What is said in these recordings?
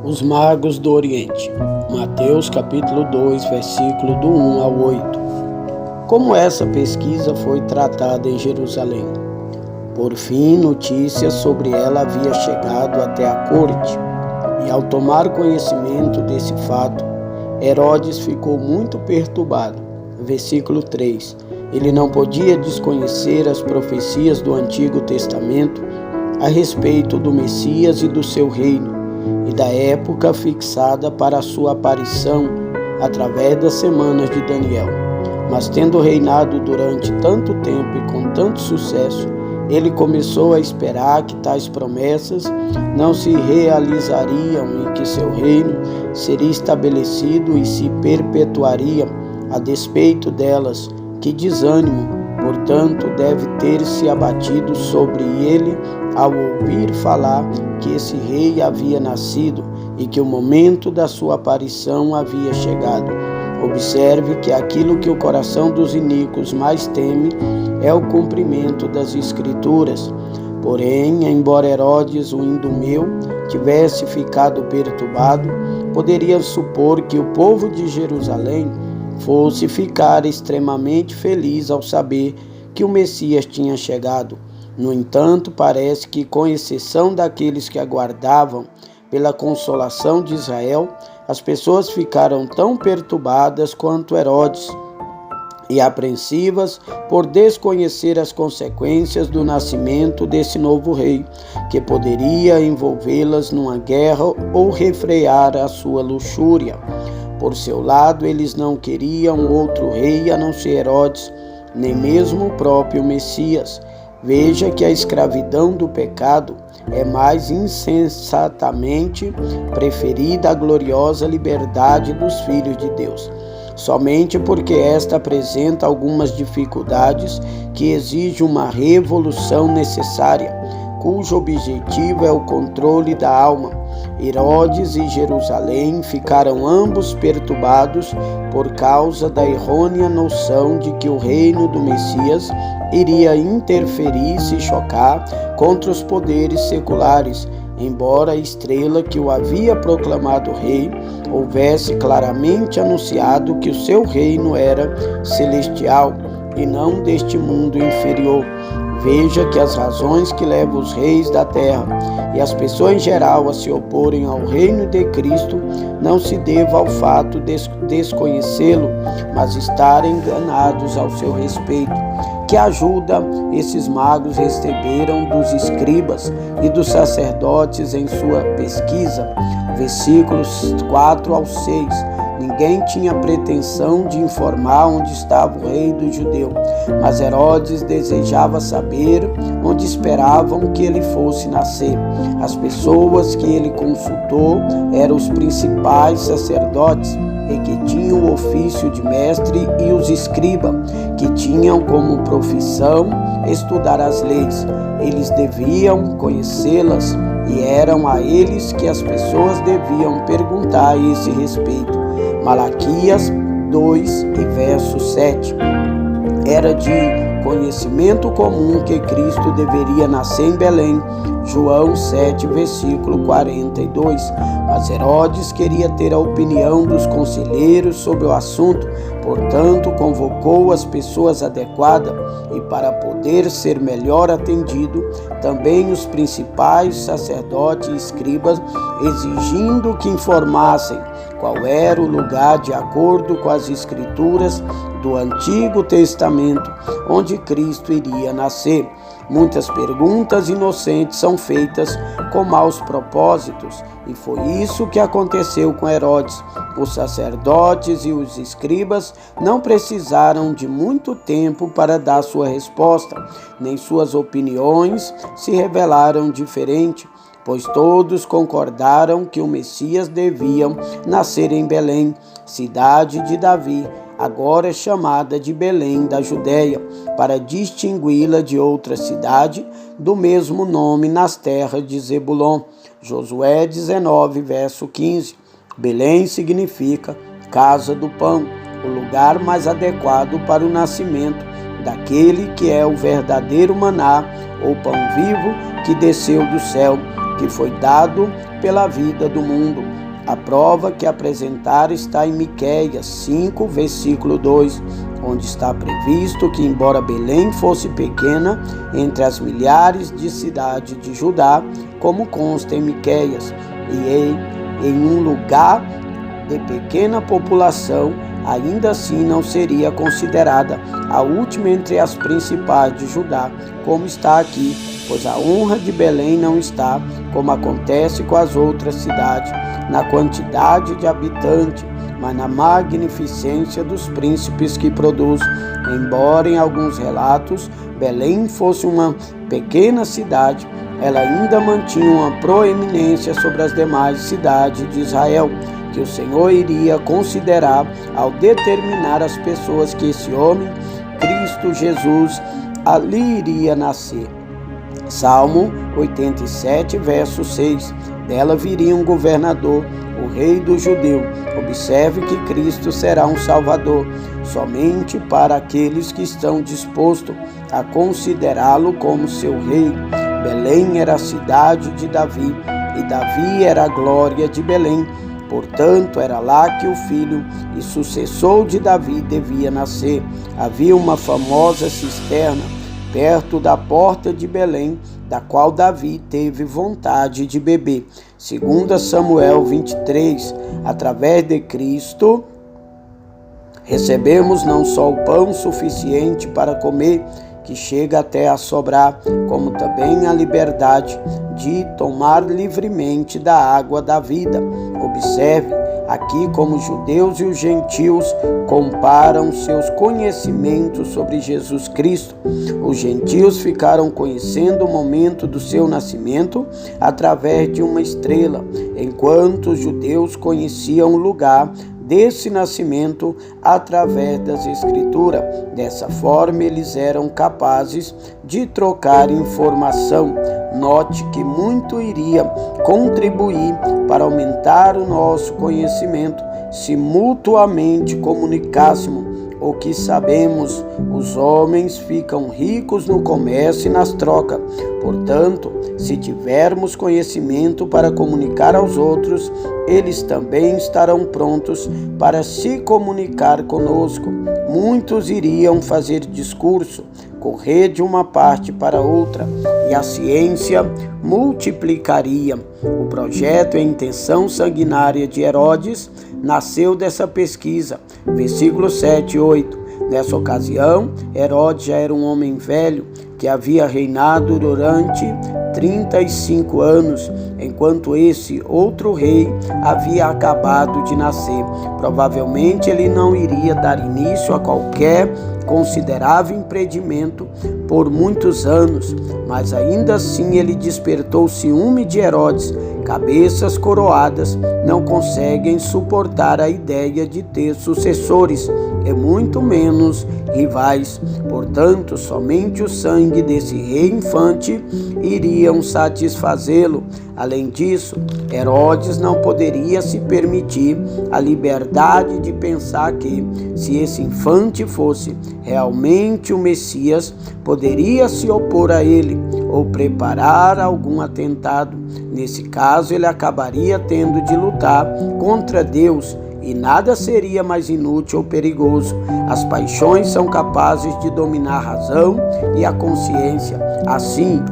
Os magos do Oriente. Mateus capítulo 2, versículo do 1 ao 8. Como essa pesquisa foi tratada em Jerusalém? Por fim, notícias sobre ela havia chegado até a corte, e ao tomar conhecimento desse fato, Herodes ficou muito perturbado. Versículo 3. Ele não podia desconhecer as profecias do Antigo Testamento a respeito do Messias e do seu reino, e da época fixada para a sua aparição através das semanas de Daniel. Mas tendo reinado durante tanto tempo e com tanto sucesso, ele começou a esperar que tais promessas não se realizariam e que seu reino seria estabelecido e se perpetuaria a despeito delas. Que desânimo, portanto, deve ter se abatido sobre ele ao ouvir falar que esse rei havia nascido e que o momento da sua aparição havia chegado. Observe que aquilo que o coração dos iníquos mais teme é o cumprimento das Escrituras. Porém, embora Herodes, o Idumeu, tivesse ficado perturbado, poderia supor que o povo de Jerusalém fosse ficar extremamente feliz ao saber que o Messias tinha chegado. No entanto, parece que, com exceção daqueles que aguardavam pela consolação de Israel, as pessoas ficaram tão perturbadas quanto Herodes e apreensivas por desconhecer as consequências do nascimento desse novo rei, que poderia envolvê-las numa guerra ou refrear a sua luxúria. Por seu lado, eles não queriam outro rei a não ser Herodes, nem mesmo o próprio Messias. Veja que a escravidão do pecado é mais insensatamente preferida à gloriosa liberdade dos filhos de Deus, somente porque esta apresenta algumas dificuldades que exigem uma revolução necessária, cujo objetivo é o controle da alma. Herodes e Jerusalém ficaram ambos perturbados por causa da errônea noção de que o reino do Messias iria interferir e se chocar contra os poderes seculares, embora a estrela que o havia proclamado rei houvesse claramente anunciado que o seu reino era celestial e não deste mundo inferior. Veja que as razões que levam os reis da terra e as pessoas em geral a se oporem ao reino de Cristo não se deva ao fato de desconhecê-lo, mas estarem enganados ao seu respeito. Que ajuda esses magos receberam dos escribas e dos sacerdotes em sua pesquisa? Versículos 4 ao 6. Ninguém tinha pretensão de informar onde estava o rei dos judeus, mas Herodes desejava saber onde esperavam que ele fosse nascer. As pessoas que ele consultou eram os principais sacerdotes, e que tinham o ofício de mestre, e os escribas, que tinham como profissão estudar as leis. Eles deviam conhecê-las, e eram a eles que as pessoas deviam perguntar a esse respeito. Malaquias 2 e verso 7. Era de conhecimento comum que Cristo deveria nascer em Belém. João 7, versículo 42. Mas Herodes queria ter a opinião dos conselheiros sobre o assunto, portanto convocou as pessoas adequadas e, para poder ser melhor atendido, também os principais sacerdotes e escribas, exigindo que informassem qual era o lugar de acordo com as Escrituras do Antigo Testamento onde Cristo iria nascer. Muitas perguntas inocentes são feitas com maus propósitos, e foi isso que aconteceu com Herodes. Os sacerdotes e os escribas não precisaram de muito tempo para dar sua resposta, nem suas opiniões se revelaram diferentes, pois todos concordaram que o Messias devia nascer em Belém, cidade de Davi, agora chamada de Belém da Judéia, para distingui-la de outra cidade do mesmo nome nas terras de Zebulon. Josué 19, verso 15. Belém significa casa do pão, o lugar mais adequado para o nascimento daquele que é o verdadeiro maná, ou pão vivo que desceu do céu, que foi dado pela vida do mundo. A prova que apresentar está em Miqueias 5, versículo 2, onde está previsto que, embora Belém fosse pequena entre as milhares de cidades de Judá, como consta em Miqueias, e em um lugar de pequena população, ainda assim não seria considerada a última entre as principais de Judá, como está aqui, pois a honra de Belém não está, como acontece com as outras cidades, na quantidade de habitantes, mas na magnificência dos príncipes que produz. Embora em alguns relatos Belém fosse uma pequena cidade, ela ainda mantinha uma proeminência sobre as demais cidades de Israel, que o Senhor iria considerar ao determinar as pessoas que esse homem, Cristo Jesus, ali iria nascer. Salmo 87, verso 6. Dela viria um governador, o rei do judeu. Observe que Cristo será um salvador, somente para aqueles que estão dispostos a considerá-lo como seu rei. Belém era a cidade de Davi, e Davi era a glória de Belém. Portanto, era lá que o filho e sucessor de Davi devia nascer. Havia uma famosa cisterna perto da porta de Belém, da qual Davi teve vontade de beber. 2 Samuel 23, através de Cristo, recebemos não só o pão suficiente para comer, que chega até a sobrar, como também a liberdade de tomar livremente da água da vida. Observe aqui como os judeus e os gentios comparam seus conhecimentos sobre Jesus Cristo. Os gentios ficaram conhecendo o momento do seu nascimento através de uma estrela, enquanto os judeus conheciam o lugar desse nascimento através das Escrituras. Dessa forma, eles eram capazes de trocar informação. Note que muito iria contribuir para aumentar o nosso conhecimento se mutuamente comunicássemos o que sabemos. Os homens ficam ricos no comércio e nas trocas. Portanto, se tivermos conhecimento para comunicar aos outros, eles também estarão prontos para se comunicar conosco. Muitos iriam fazer discurso, correr de uma parte para outra, e a ciência multiplicaria. O projeto e a intenção sanguinária de Herodes nasceu dessa pesquisa. Versículos 7 e 8. Nessa ocasião, Herodes já era um homem velho que havia reinado durante 35 anos, enquanto esse outro rei havia acabado de nascer. Provavelmente ele não iria dar início a qualquer considerável empreendimento por muitos anos, mas ainda assim ele despertou o ciúme de Herodes. Cabeças coroadas não conseguem suportar a ideia de ter sucessores, e muito menos rivais. Portanto, somente o sangue desse rei infante iriam satisfazê-lo. Além disso, Herodes não poderia se permitir a liberdade de pensar que, se esse infante fosse realmente o Messias, poderia se opor a ele ou preparar algum atentado. Nesse caso, ele acabaria tendo de lutar contra Deus, e nada seria mais inútil ou perigoso. As paixões são capazes de dominar a razão e a consciência. Assim,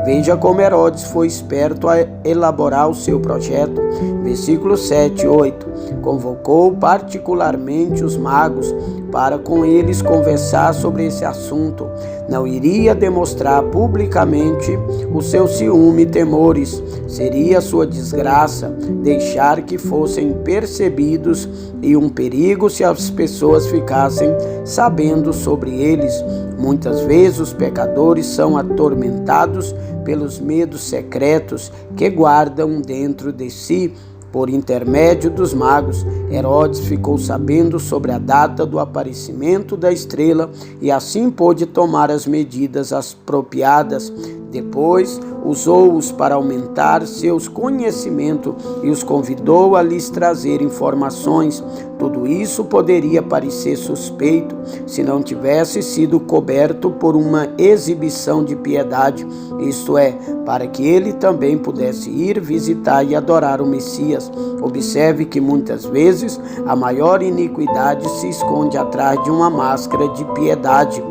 veja como Herodes foi esperto a elaborar o seu projeto. Versículos 7 e 8. Convocou particularmente os magos para com eles conversar sobre esse assunto. Não iria demonstrar publicamente o seu ciúme e temores. Seria sua desgraça deixar que fossem percebidos e um perigo se as pessoas ficassem sabendo sobre eles. Muitas vezes os pecadores são atormentados pelos medos secretos que guardam dentro de si. Por intermédio dos magos, Herodes ficou sabendo sobre a data do aparecimento da estrela e assim pôde tomar as medidas apropriadas. Depois usou-os para aumentar seus conhecimentos e os convidou a lhes trazer informações. Tudo isso poderia parecer suspeito se não tivesse sido coberto por uma exibição de piedade, isto é, para que ele também pudesse ir visitar e adorar o Messias. Observe que muitas vezes a maior iniquidade se esconde atrás de uma máscara de piedade.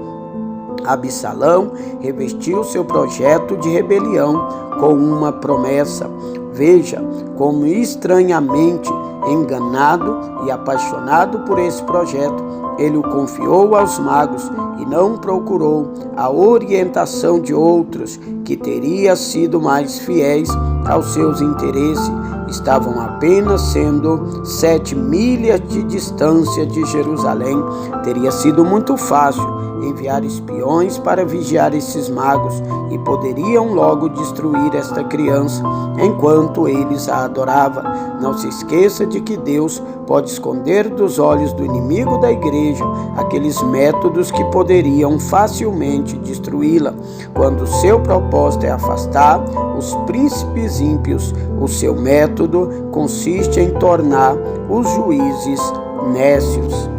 Absalão revestiu seu projeto de rebelião com uma promessa. Veja como estranhamente enganado e apaixonado por esse projeto, ele o confiou aos magos e não procurou a orientação de outros que teriam sido mais fiéis aos seus interesses. Estavam apenas sendo 7 milhas de distância de Jerusalém. Teria sido muito fácil enviar espiões para vigiar esses magos e poderiam logo destruir esta criança enquanto eles a adoravam. Não se esqueça de que Deus pode esconder dos olhos do inimigo da igreja aqueles métodos que poderiam facilmente destruí-la. Quando seu propósito é afastar os príncipes ímpios, o seu método consiste em tornar os juízes nécios.